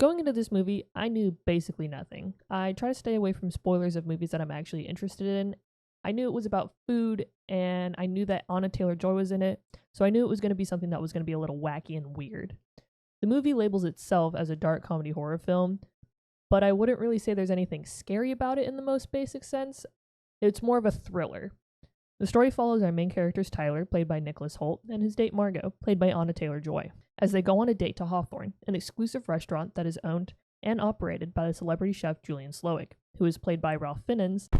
Going into this movie, I knew basically nothing. I try to stay away from spoilers of movies that I'm actually interested in. I knew it was about food, and I knew that Anya Taylor-Joy was in it, so I knew it was going to be something that was going to be a little wacky and weird. The movie labels itself as a dark comedy horror film, but I wouldn't really say there's anything scary about it in the most basic sense. It's more of a thriller. The story follows our main characters Tyler, played by Nicholas Hoult, and his date Margot, played by Anya Taylor-Joy, as they go on a date to Hawthorne, an exclusive restaurant that is owned and operated by the celebrity chef Julian Slowik, who is played by Ralph Fiennes.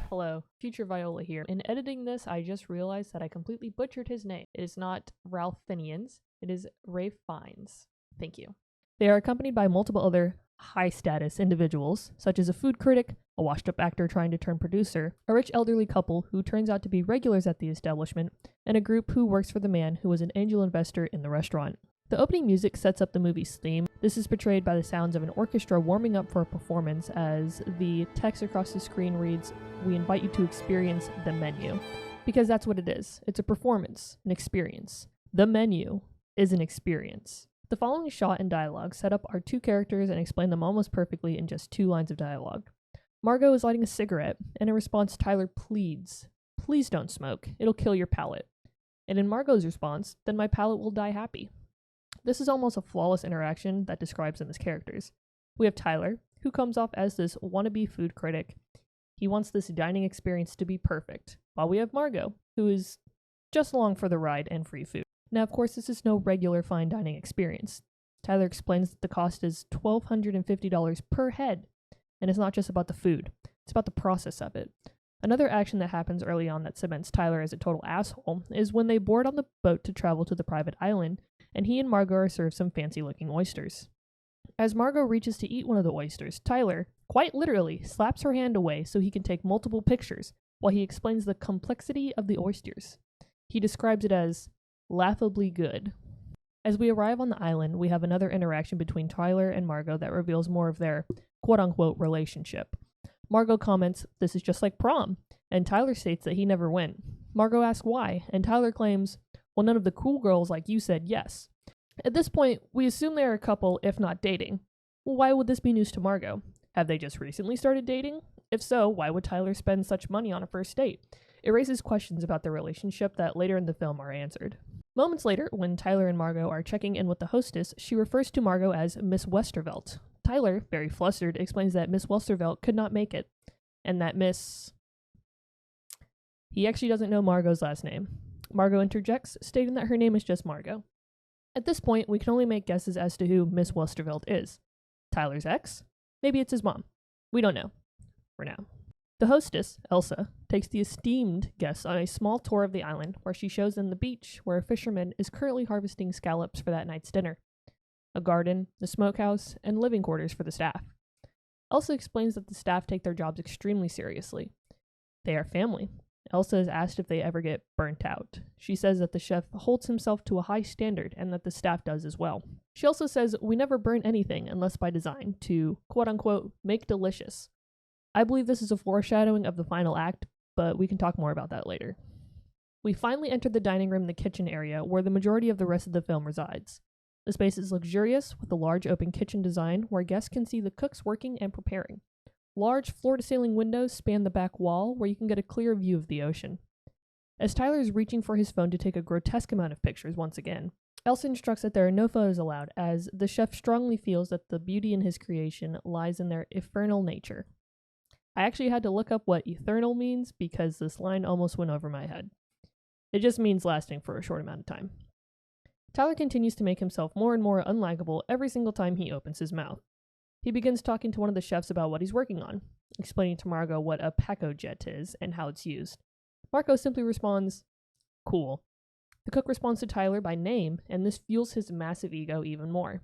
Hello, future Viola here. In editing this, I just realized that I completely butchered his name. It is not Ralph Fiennes, it is Ralph Fiennes. Thank you. They are accompanied by multiple other high-status individuals, such as a food critic, a washed-up actor trying to turn producer, a rich elderly couple who turns out to be regulars at the establishment, and a group who works for the man who was an angel investor in the restaurant. The opening music sets up the movie's theme. This is portrayed by the sounds of an orchestra warming up for a performance as the text across the screen reads, "We invite you to experience the menu." Because that's what it is. It's a performance, an experience. The menu is an experience. The following shot and dialogue set up our two characters and explain them almost perfectly in just 2 lines of dialogue. Margot is lighting a cigarette, and in response, Tyler pleads, "Please don't smoke, it'll kill your palate." And in Margot's response, "Then my palate will die happy." This is almost a flawless interaction that describes them as characters. We have Tyler, who comes off as this wannabe food critic. He wants this dining experience to be perfect, while we have Margot, who is just along for the ride and free food. Now, of course, this is no regular fine dining experience. Tyler explains that the cost is $1,250 per head, and it's not just about the food, it's about the process of it. Another action that happens early on that cements Tyler as a total asshole is when they board on the boat to travel to the private island, and he and Margot are served some fancy-looking oysters. As Margot reaches to eat one of the oysters, Tyler, quite literally, slaps her hand away so he can take multiple pictures, while he explains the complexity of the oysters. He describes it as laughably good. As we arrive on the island, we have another interaction between Tyler and Margot that reveals more of their quote-unquote relationship. Margot comments, "This is just like prom," and Tyler states that he never went. Margot asks why, and Tyler claims, "Well, none of the cool girls like you said yes." At this point, we assume they are a couple, if not dating. Well, why would this be news to Margot? Have they just recently started dating? If so, why would Tyler spend such money on a first date? It raises questions about their relationship that later in the film are answered. Moments later, when Tyler and Margot are checking in with the hostess, she refers to Margot as Miss Westervelt. Tyler, very flustered, explains that Miss Westervelt could not make it, and that He actually doesn't know Margot's last name. Margot interjects, stating that her name is just Margot. At this point, we can only make guesses as to who Miss Westervelt is. Tyler's ex? Maybe it's his mom. We don't know. For now. The hostess, Elsa, takes the esteemed guests on a small tour of the island where she shows them the beach where a fisherman is currently harvesting scallops for that night's dinner, a garden, the smokehouse, and living quarters for the staff. Elsa explains that the staff take their jobs extremely seriously. They are family. Elsa is asked if they ever get burnt out. She says that the chef holds himself to a high standard and that the staff does as well. She also says, "We never burn anything unless by design to, quote-unquote, make delicious." I believe this is a foreshadowing of the final act, but we can talk more about that later. We finally enter the dining room and the kitchen area where the majority of the rest of the film resides. The space is luxurious with a large open kitchen design where guests can see the cooks working and preparing. Large floor-to-ceiling windows span the back wall where you can get a clear view of the ocean. As Tyler is reaching for his phone to take a grotesque amount of pictures once again, Elsa instructs that there are no photos allowed as the chef strongly feels that the beauty in his creation lies in their ephemeral nature. I actually had to look up what eternal means because this line almost went over my head. It just means lasting for a short amount of time. Tyler continues to make himself more and more unlikable every single time he opens his mouth. He begins talking to one of the chefs about what he's working on, explaining to Margot what a Paco jet is and how it's used. Margot simply responds, "Cool." The cook responds to Tyler by name, and this fuels his massive ego even more.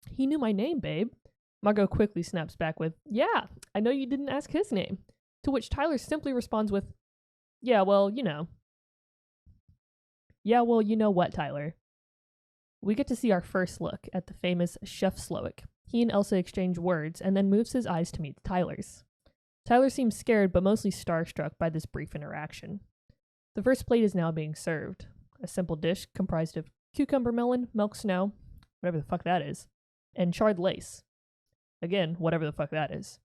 "He knew my name, babe." Margot quickly snaps back with, "Yeah, I know you didn't ask his name." To which Tyler simply responds with, "Yeah, well, you know." Yeah, well, you know what, Tyler? We get to see our first look at the famous Chef Slowik. He and Elsa exchange words and then moves his eyes to meet Tyler's. Tyler seems scared but mostly starstruck by this brief interaction. The first plate is now being served. A simple dish comprised of cucumber melon, milk snow, whatever the fuck that is, and charred lace. Again, whatever the fuck that is.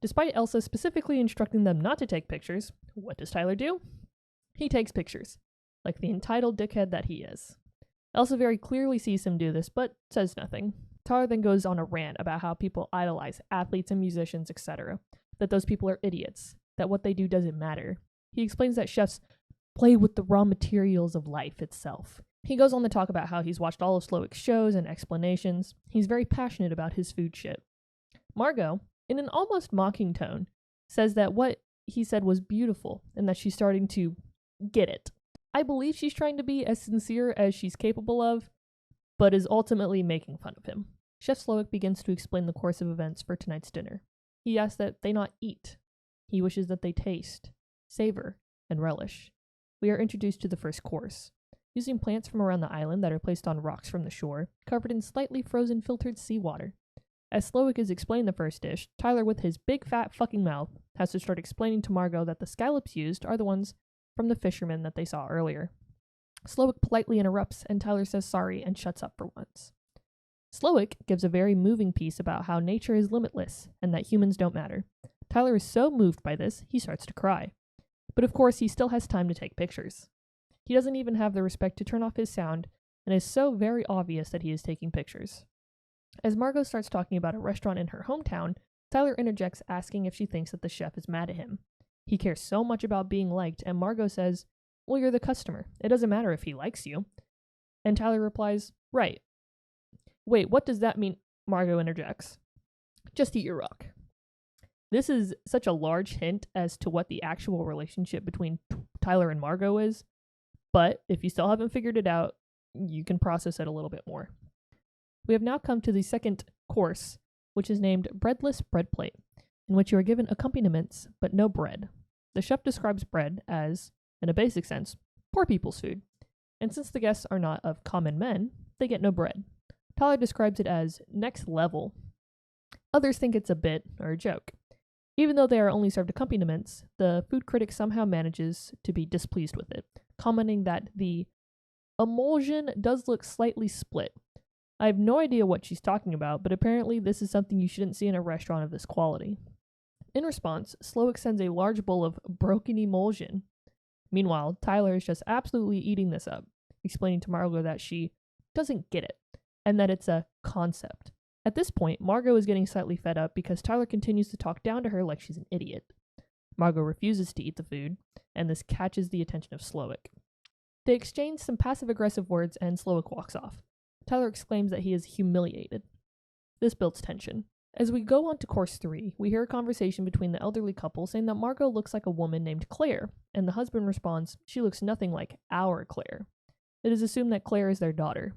Despite Elsa specifically instructing them not to take pictures, what does Tyler do? He takes pictures, like the entitled dickhead that he is. Elsa very clearly sees him do this, but says nothing. Tyler then goes on a rant about how people idolize athletes and musicians, etc., that those people are idiots, that what they do doesn't matter. He explains that chefs play with the raw materials of life itself. He goes on to talk about how he's watched all of Slowik's shows and explanations. He's very passionate about his food shit. Margot, in an almost mocking tone, says that what he said was beautiful and that she's starting to get it. I believe she's trying to be as sincere as she's capable of, but is ultimately making fun of him. Chef Slowik begins to explain the course of events for tonight's dinner. He asks that they not eat. He wishes that they taste, savor, and relish. We are introduced to the first course. Using plants from around the island that are placed on rocks from the shore, covered in slightly frozen filtered seawater. As Slowik is explaining the first dish, Tyler, with his big fat fucking mouth, has to start explaining to Margot that the scallops used are the ones from the fishermen that they saw earlier. Slowik politely interrupts, and Tyler says sorry and shuts up for once. Slowik gives a very moving piece about how nature is limitless and that humans don't matter. Tyler is so moved by this, he starts to cry. But of course, he still has time to take pictures. He doesn't even have the respect to turn off his sound, and is so very obvious that he is taking pictures. As Margot starts talking about a restaurant in her hometown, Tyler interjects, asking if she thinks that the chef is mad at him. He cares so much about being liked, and Margot says, "Well, you're the customer. It doesn't matter if he likes you." And Tyler replies, "Right." "Wait, what does that mean?" Margot interjects. "Just eat your rock." This is such a large hint as to what the actual relationship between Tyler and Margot is, but if you still haven't figured it out, you can process it a little bit more. We have now come to the second course, which is named Breadless Bread Plate, in which you are given accompaniments, but no bread. The chef describes bread as, in a basic sense, poor people's food, and since the guests are not of common men, they get no bread. Tyler describes it as next level. Others think it's a bit or a joke. Even though they are only served accompaniments, the food critic somehow manages to be displeased with it, commenting that the emulsion does look slightly split. I have no idea what she's talking about, but apparently this is something you shouldn't see in a restaurant of this quality. In response, Slowik sends a large bowl of broken emulsion. Meanwhile, Tyler is just absolutely eating this up, explaining to Margot that she doesn't get it, and that it's a concept. At this point, Margot is getting slightly fed up because Tyler continues to talk down to her like she's an idiot. Margot refuses to eat the food, and this catches the attention of Slowik. They exchange some passive-aggressive words, and Slowik walks off. Tyler exclaims that he is humiliated. This builds tension. As we go on to course 3, we hear a conversation between the elderly couple saying that Margot looks like a woman named Claire, and the husband responds, "She looks nothing like our Claire." It is assumed that Claire is their daughter.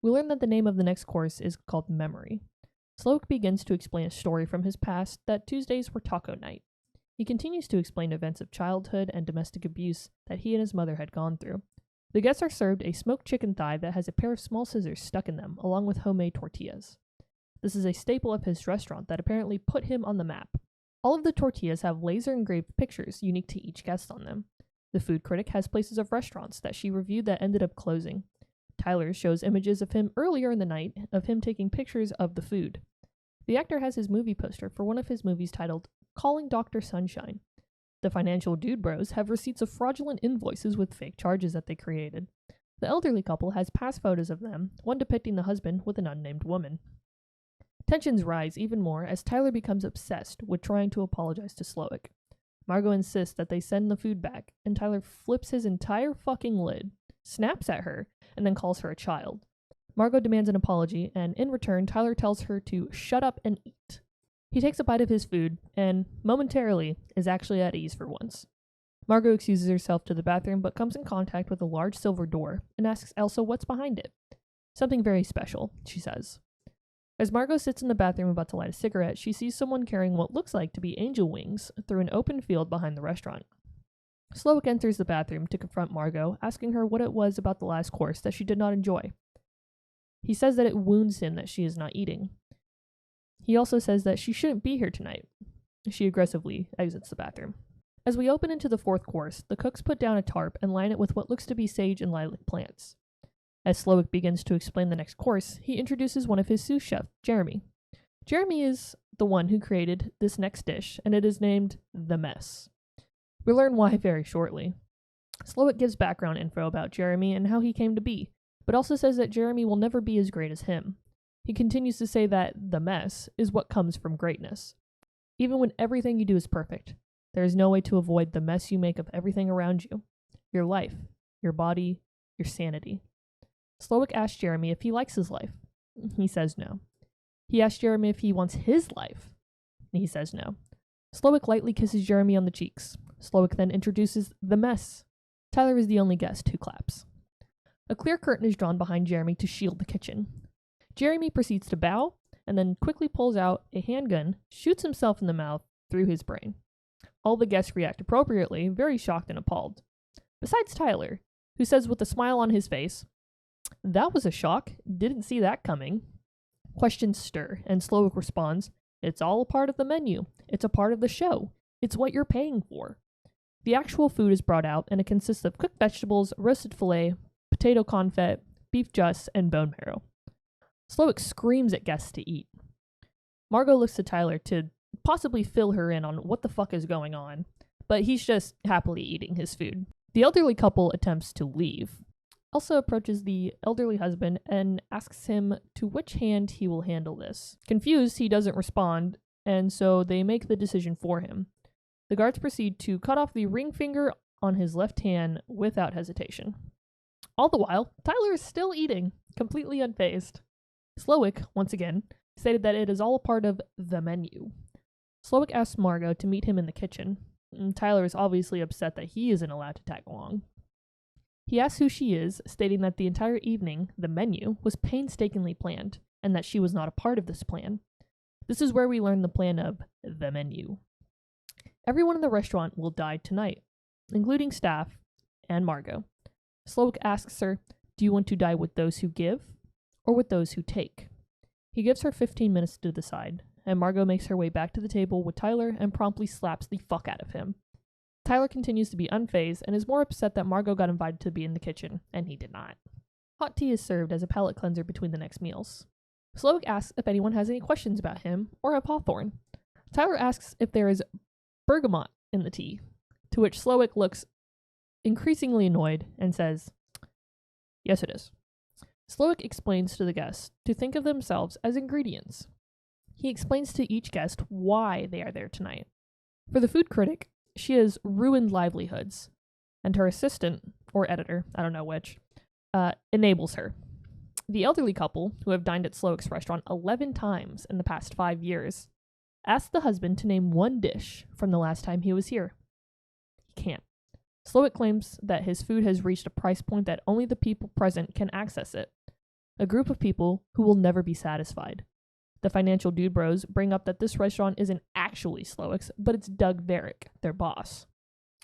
We learn that the name of the next course is called Memory. Slowik begins to explain a story from his past that Tuesdays were taco night. He continues to explain events of childhood and domestic abuse that he and his mother had gone through. The guests are served a smoked chicken thigh that has a pair of small scissors stuck in them, along with homemade tortillas. This is a staple of his restaurant that apparently put him on the map. All of the tortillas have laser-engraved pictures unique to each guest on them. The food critic has places of restaurants that she reviewed that ended up closing. Tyler shows images of him earlier in the night of him taking pictures of the food. The actor has his movie poster for one of his movies titled Calling Dr. Sunshine. The financial dude bros have receipts of fraudulent invoices with fake charges that they created. The elderly couple has past photos of them, one depicting the husband with an unnamed woman. Tensions rise even more as Tyler becomes obsessed with trying to apologize to Slowik. Margot insists that they send the food back, and Tyler flips his entire fucking lid, snaps at her, and then calls her a child. Margot demands an apology, and in return, Tyler tells her to shut up and eat. He takes a bite of his food, and, momentarily, is actually at ease for once. Margot excuses herself to the bathroom, but comes in contact with a large silver door, and asks Elsa what's behind it. "Something very special," she says. As Margot sits in the bathroom about to light a cigarette, she sees someone carrying what looks like to be angel wings through an open field behind the restaurant. Slowik enters the bathroom to confront Margot, asking her what it was about the last course that she did not enjoy. He says that it wounds him that she is not eating. He also says that she shouldn't be here tonight. She aggressively exits the bathroom. As we open into the fourth course, the cooks put down a tarp and line it with what looks to be sage and lilac plants. As Slowik begins to explain the next course, he introduces one of his sous chefs, Jeremy. Jeremy is the one who created this next dish, and it is named the mess. We learn why very shortly. Slowik gives background info about Jeremy and how he came to be, but also says that Jeremy will never be as great as him. He continues to say that the mess is what comes from greatness. Even when everything you do is perfect, there is no way to avoid the mess you make of everything around you. Your life, your body, your sanity. Slowik asks Jeremy if he likes his life. He says no. He asks Jeremy if he wants his life. He says no. Slowik lightly kisses Jeremy on the cheeks. Slowik then introduces the mess. Tyler is the only guest who claps. A clear curtain is drawn behind Jeremy to shield the kitchen. Jeremy proceeds to bow and then quickly pulls out a handgun, shoots himself in the mouth through his brain. All the guests react appropriately, very shocked and appalled. Besides Tyler, who says with a smile on his face, "That was a shock. Didn't see that coming." Questions stir, and Slowik responds, "It's all a part of the menu. It's a part of the show. It's what you're paying for." The actual food is brought out, and it consists of cooked vegetables, roasted filet, potato confit, beef juice, and bone marrow. Slowik screams at guests to eat. Margot looks to Tyler to possibly fill her in on what the fuck is going on, but he's just happily eating his food. The elderly couple attempts to leave. Elsa approaches the elderly husband and asks him to which hand he will handle this. Confused, he doesn't respond, and so they make the decision for him. The guards proceed to cut off the ring finger on his left hand without hesitation. All the while, Tyler is still eating, completely unfazed. Slowik, once again, stated that it is all a part of the menu. Slowik asks Margot to meet him in the kitchen, and Tyler is obviously upset that he isn't allowed to tag along. He asks who she is, stating that the entire evening, the menu, was painstakingly planned, and that she was not a part of this plan. This is where we learn the plan of the menu. Everyone in the restaurant will die tonight, including staff and Margot. Slowik asks her, "Do you want to die with those who give, or with those who take?" He gives her 15 minutes to decide, and Margot makes her way back to the table with Tyler and promptly slaps the fuck out of him. Tyler continues to be unfazed and is more upset that Margot got invited to be in the kitchen, and he did not. Hot tea is served as a palate cleanser between the next meals. Slowik asks if anyone has any questions about him or of Hawthorne. Tyler asks if there is bergamot in the tea, to which Slowik looks increasingly annoyed and says, "Yes, it is." Slowik explains to the guests to think of themselves as ingredients. He explains to each guest why they are there tonight. For the food critic, she has ruined livelihoods, and her assistant, or editor, I don't know which, enables her. The elderly couple, who have dined at Slowik's restaurant 11 times in the past 5 years, ask the husband to name one dish from the last time he was here. He can't. Slowik claims that his food has reached a price point that only the people present can access it. A group of people who will never be satisfied. The financial dude bros bring up that this restaurant isn't actually Slowik's, but it's Doug Varick, their boss.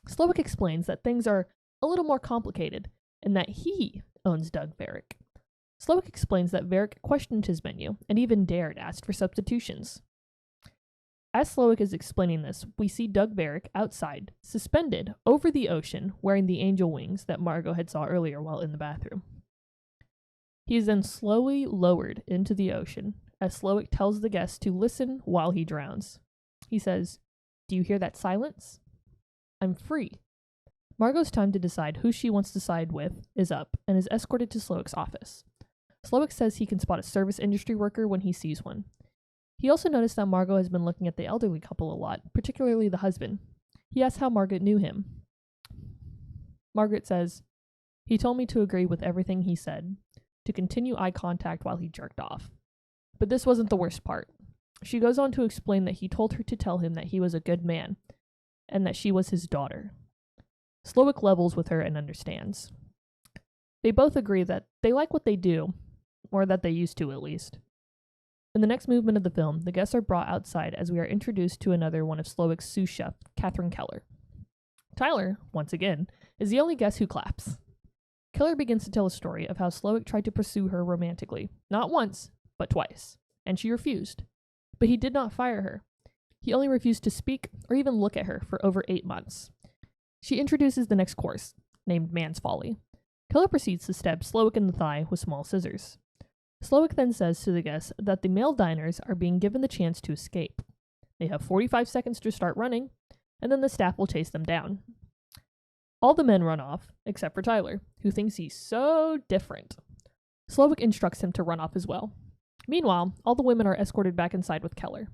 Slowik explains that things are a little more complicated, and that he owns Doug Varick. Slowik explains that Varick questioned his menu, and even dared ask for substitutions. As Slowik is explaining this, we see Doug Varick outside, suspended over the ocean, wearing the angel wings that Margot had saw earlier while in the bathroom. He is then slowly lowered into the ocean, as Slowik tells the guests to listen while he drowns. He says, "Do you hear that silence? I'm free." Margot's time to decide who she wants to side with is up, and is escorted to Slowik's office. Slowik says he can spot a service industry worker when he sees one. He also noticed that Margot has been looking at the elderly couple a lot, particularly the husband. He asks how Margot knew him. Margaret says, "He told me to agree with everything he said, to continue eye contact while he jerked off." But this wasn't the worst part. She goes on to explain that he told her to tell him that he was a good man, and that she was his daughter. Slowik levels with her and understands. They both agree that they like what they do, or that they used to at least. In the next movement of the film, the guests are brought outside as we are introduced to another one of Slowik's sous chef, Catherine Keller. Tyler, once again, is the only guest who claps. Keller begins to tell a story of how Slowik tried to pursue her romantically, not once, but twice, and she refused. But he did not fire her. He only refused to speak or even look at her for over 8 months. She introduces the next course, named Man's Folly. Keller proceeds to stab Slowik in the thigh with small scissors. Slowick then says to the guests that the male diners are being given the chance to escape. They have 45 seconds to start running, and then the staff will chase them down. All the men run off, except for Tyler, who thinks he's so different. Slowick instructs him to run off as well. Meanwhile, all the women are escorted back inside with Keller.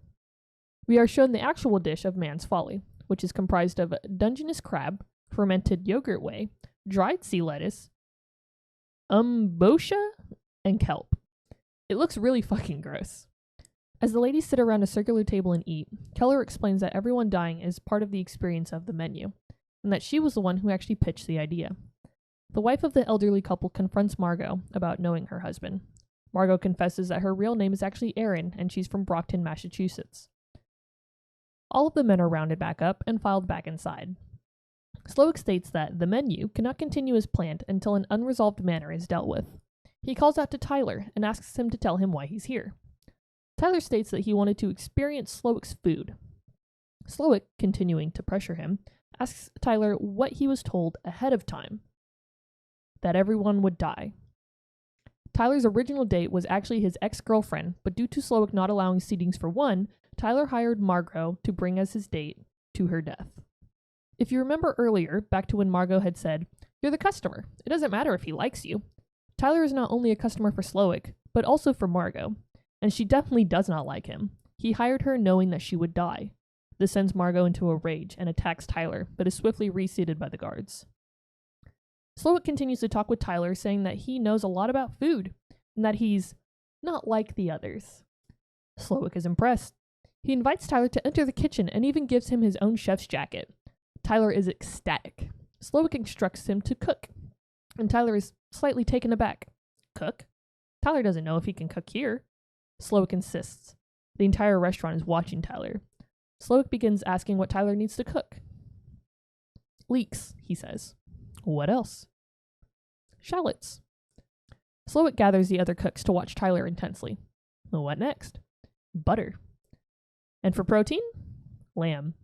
We are shown the actual dish of man's folly, which is comprised of Dungeness crab, fermented yogurt whey, dried sea lettuce, umbosha, and kelp. It looks really fucking gross. As the ladies sit around a circular table and eat, Keller explains that everyone dying is part of the experience of the menu, and that she was the one who actually pitched the idea. The wife of the elderly couple confronts Margot about knowing her husband. Margot confesses that her real name is actually Erin, and she's from Brockton, Massachusetts. All of the men are rounded back up and filed back inside. Slowick states that the menu cannot continue as planned until an unresolved matter is dealt with. He calls out to Tyler and asks him to tell him why he's here. Tyler states that he wanted to experience Slowick's food. Slowick, continuing to pressure him, asks Tyler what he was told ahead of time: that everyone would die. Tyler's original date was actually his ex-girlfriend, but due to Slowick not allowing seatings for one, Tyler hired Margot to bring as his date to her death. If you remember earlier, back to when Margot had said, "You're the customer. It doesn't matter if he likes you." Tyler is not only a customer for Slowick, but also for Margot, and she definitely does not like him. He hired her knowing that she would die. This sends Margot into a rage and attacks Tyler, but is swiftly reseated by the guards. Slowick continues to talk with Tyler, saying that he knows a lot about food, and that he's not like the others. Slowick is impressed. He invites Tyler to enter the kitchen and even gives him his own chef's jacket. Tyler is ecstatic. Slowick instructs him to cook, and Tyler is slightly taken aback. Cook? Tyler doesn't know if he can cook here. Slowick insists. The entire restaurant is watching Tyler. Slowick begins asking what Tyler needs to cook. Leeks, he says. What else? Shallots. Slowick gathers the other cooks to watch Tyler intensely. What next? Butter. And for protein? Lamb.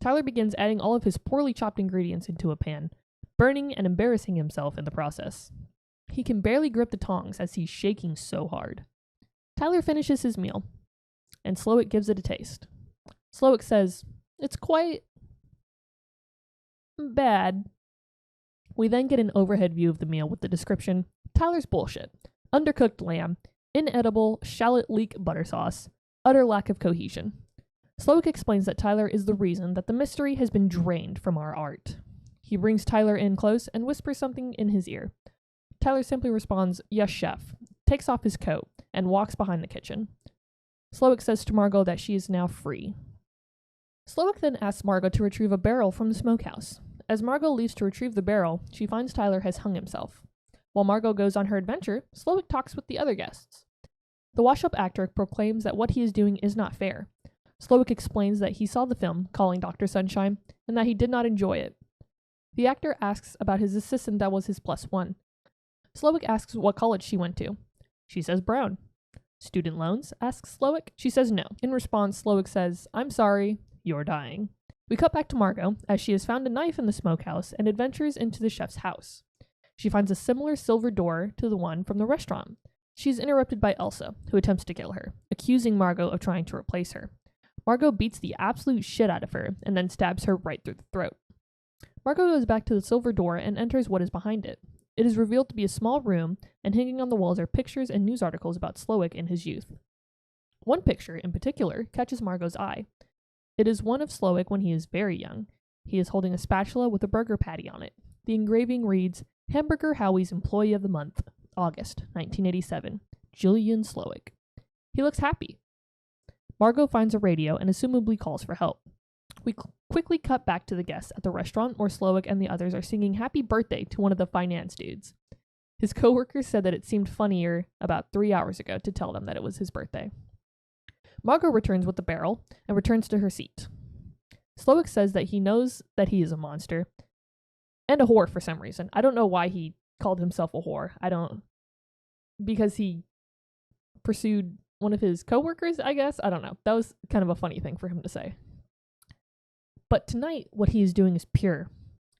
Tyler begins adding all of his poorly chopped ingredients into a pan, burning and embarrassing himself in the process. He can barely grip the tongs as he's shaking so hard. Tyler finishes his meal, and Slowick gives it a taste. Slowick says, "It's quite bad." We then get an overhead view of the meal with the description: Tyler's bullshit, undercooked lamb, inedible shallot leek butter sauce, utter lack of cohesion. Slowick explains that Tyler is the reason that the mystery has been drained from our art. He brings Tyler in close and whispers something in his ear. Tyler simply responds, "Yes, chef," takes off his coat, and walks behind the kitchen. Slowick says to Margot that she is now free. Slowick then asks Margot to retrieve a barrel from the smokehouse. As Margot leaves to retrieve the barrel, she finds Tyler has hung himself. While Margot goes on her adventure, Slowick talks with the other guests. The wash-up actor proclaims that what he is doing is not fair. Slowick explains that he saw the film, Calling Dr. Sunshine, and that he did not enjoy it. The actor asks about his assistant that was his +1. Slowick asks what college she went to. She says Brown. Student loans? Asks Slowick. She says no. In response, Slowick says, "I'm sorry, you're dying." We cut back to Margot, as she has found a knife in the smokehouse and adventures into the chef's house. She finds a similar silver door to the one from the restaurant. She is interrupted by Elsa, who attempts to kill her, accusing Margot of trying to replace her. Margot beats the absolute shit out of her and then stabs her right through the throat. Margot goes back to the silver door and enters what is behind it. It is revealed to be a small room, and hanging on the walls are pictures and news articles about Slowick in his youth. One picture, in particular, catches Margot's eye. It is one of Slowick when he is very young. He is holding a spatula with a burger patty on it. The engraving reads, "Hamburger Howie's Employee of the Month, August, 1987, Julian Slowick." He looks happy. Margot finds a radio and assumably calls for help. We quickly cut back to the guests at the restaurant where Slowick and the others are singing happy birthday to one of the finance dudes. His coworkers said that it seemed funnier about 3 hours ago to tell them that it was his birthday. Margot returns with the barrel and returns to her seat. Slowick says that he knows that he is a monster and a whore for some reason. I don't know why he called himself a whore. Because he pursued one of his coworkers, I guess. I don't know. That was kind of a funny thing for him to say. But tonight, what he is doing is pure.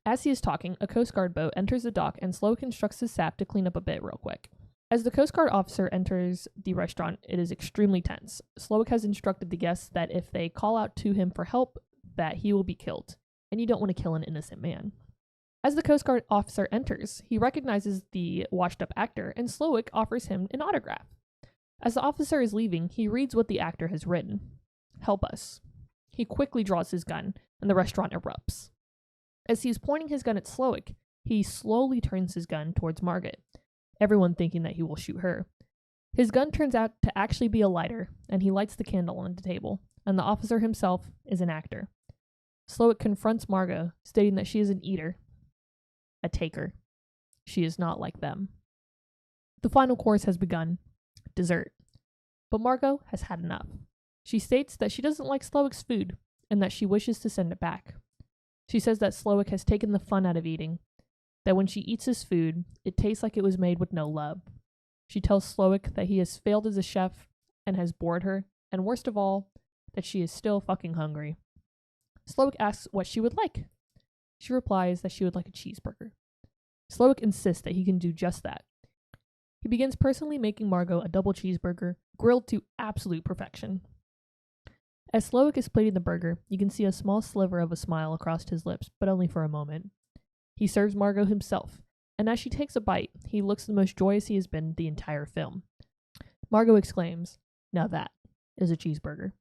As he is talking, a Coast Guard boat enters the dock and Slowick instructs his staff to clean up a bit real quick. As the Coast Guard officer enters the restaurant, it is extremely tense. Slowik has instructed the guests that if they call out to him for help, that he will be killed, and you don't want to kill an innocent man. As the Coast Guard officer enters, he recognizes the washed-up actor, and Slowik offers him an autograph. As the officer is leaving, he reads what the actor has written. "Help us." He quickly draws his gun, and the restaurant erupts. As he is pointing his gun at Slowik, he slowly turns his gun towards Margaret, everyone thinking that he will shoot her. His gun turns out to actually be a lighter, and he lights the candle on the table, and the officer himself is an actor. Slowik confronts Margot, stating that she is an eater, a taker. She is not like them. The final course has begun, dessert. But Margot has had enough. She states that she doesn't like Slowik's food, and that she wishes to send it back. She says that Slowik has taken the fun out of eating, that when she eats his food, it tastes like it was made with no love. She tells Slowik that he has failed as a chef and has bored her, and worst of all, that she is still fucking hungry. Slowik asks what she would like. She replies that she would like a cheeseburger. Slowik insists that he can do just that. He begins personally making Margot a double cheeseburger, grilled to absolute perfection. As Slowik is plating the burger, you can see a small sliver of a smile across his lips, but only for a moment. He serves Margot himself, and as she takes a bite, he looks the most joyous he has been the entire film. Margot exclaims, "Now that is a cheeseburger."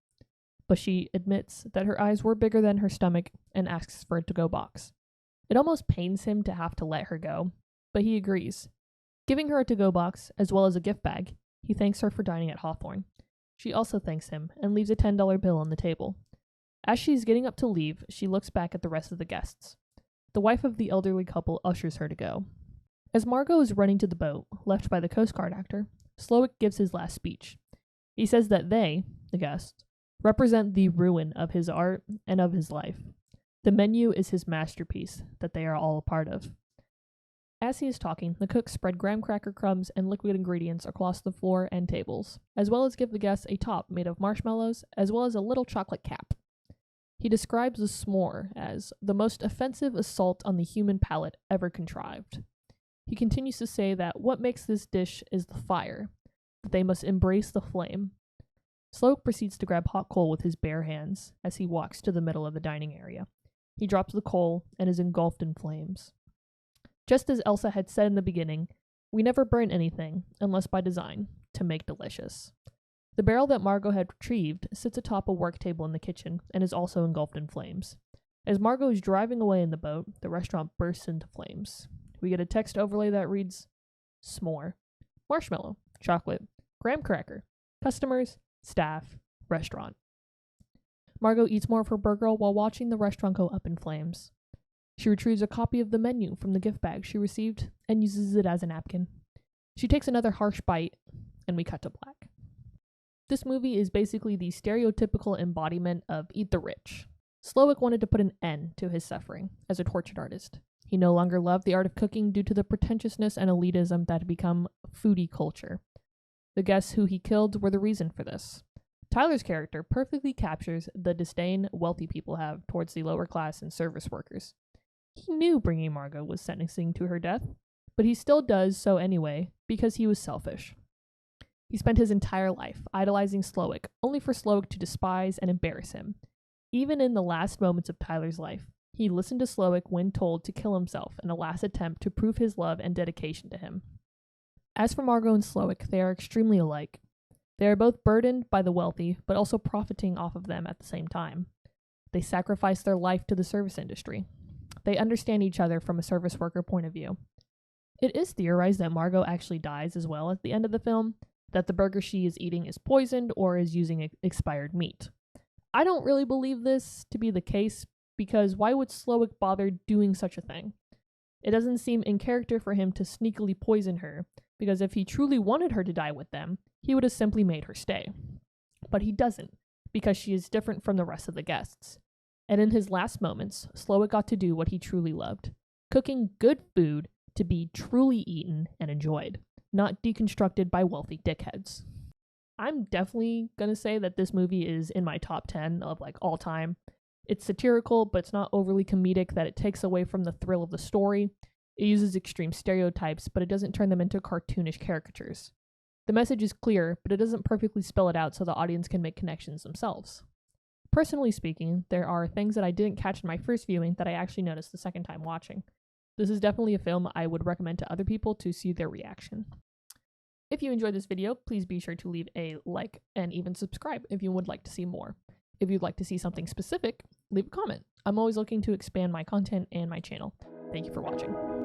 But she admits that her eyes were bigger than her stomach and asks for a to-go box. It almost pains him to have to let her go, but he agrees. Giving her a to-go box, as well as a gift bag, he thanks her for dining at Hawthorne. She also thanks him and leaves a $10 bill on the table. As she's getting up to leave, she looks back at the rest of the guests. The wife of the elderly couple ushers her to go. As Margot is running to the boat, left by the Coast Guard actor, Slowik gives his last speech. He says that they, the guests, represent the ruin of his art and of his life. The menu is his masterpiece that they are all a part of. As he is talking, the cooks spread graham cracker crumbs and liquid ingredients across the floor and tables, as well as give the guests a top made of marshmallows, as well as a little chocolate cap. He describes the s'more as the most offensive assault on the human palate ever contrived. He continues to say that what makes this dish is the fire, that they must embrace the flame. Slowik proceeds to grab hot coal with his bare hands as he walks to the middle of the dining area. He drops the coal and is engulfed in flames. Just as Elsa had said in the beginning, we never burn anything, unless by design, to make delicious. The barrel that Margot had retrieved sits atop a work table in the kitchen and is also engulfed in flames. As Margot is driving away in the boat, the restaurant bursts into flames. We get a text overlay that reads, "S'more, marshmallow, chocolate, graham cracker, customers, staff, restaurant." Margot eats more of her burger while watching the restaurant go up in flames. She retrieves a copy of the menu from the gift bag she received and uses it as a napkin. She takes another harsh bite, and we cut to black. This movie is basically the stereotypical embodiment of eat the rich. Slowik wanted to put an end to his suffering as a tortured artist. He no longer loved the art of cooking due to the pretentiousness and elitism that had become foodie culture. The guests who he killed were the reason for this. Tyler's character perfectly captures the disdain wealthy people have towards the lower class and service workers. He knew bringing Margot was sentencing to her death, but he still does so anyway because he was selfish. He spent his entire life idolizing Slowik, only for Slowik to despise and embarrass him. Even in the last moments of Tyler's life, he listened to Slowik when told to kill himself in a last attempt to prove his love and dedication to him. As for Margot and Slowik, they are extremely alike. They are both burdened by the wealthy, but also profiting off of them at the same time. They sacrifice their life to the service industry. They understand each other from a service worker point of view. It is theorized that Margot actually dies as well at the end of the film, that the burger she is eating is poisoned or is using expired meat. I don't really believe this to be the case, because why would Slowik bother doing such a thing? It doesn't seem in character for him to sneakily poison her, because if he truly wanted her to die with them, he would have simply made her stay. But he doesn't, because she is different from the rest of the guests. And in his last moments, Slowik got to do what he truly loved, cooking good food to be truly eaten and enjoyed, not deconstructed by wealthy dickheads. I'm definitely going to say that this movie is in my top 10 of all time. It's satirical, but it's not overly comedic that it takes away from the thrill of the story. It uses extreme stereotypes, but it doesn't turn them into cartoonish caricatures. The message is clear, but it doesn't perfectly spell it out so the audience can make connections themselves. Personally speaking, there are things that I didn't catch in my first viewing that I actually noticed the second time watching. This is definitely a film I would recommend to other people to see their reaction. If you enjoyed this video, please be sure to leave a like and even subscribe if you would like to see more. If you'd like to see something specific, leave a comment. I'm always looking to expand my content and my channel. Thank you for watching.